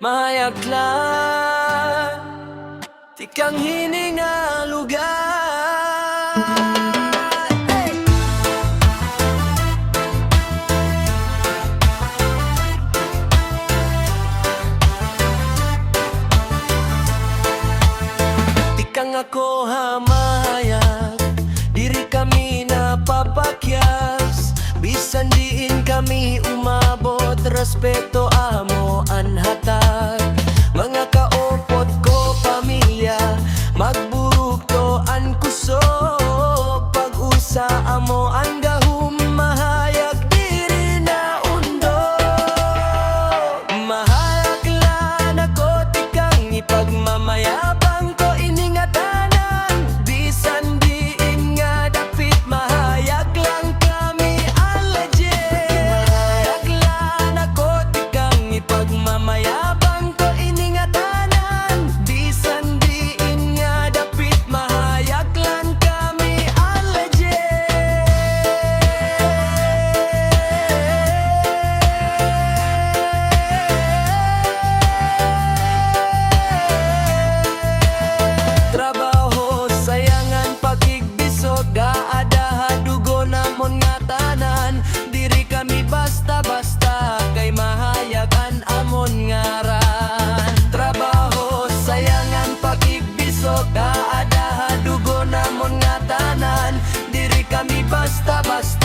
Mahayaglan tikang hininga lugar. Tikang ako hamayag, diri kami napapakyas. Bisan diin kami umabot, respeto amo anhatag. Mga kaopot ko pamilya, magburuk to an kusog. Pag-usa amo ang gahum, mahayag diri na undog. Mahayaglan ako tikang ipagmamayabang ko iningatanan. Bisan diin nga dapit, mahayag lang kami alaje. Mahayaglan ako tikang ipagmamayabang ko iningatanan. Bisan diin nga dapit, mahayag lang kami alaje. Trabaho, sayangan, pagigbisog, gaadaha, dugo namon nga tanan. Diri kami basta-basta, kay mahayagan amon ngaran. Trabaho, sayangan, pagigbisog, gaadaha, dugo namon nga tanan. Diri kami basta-basta,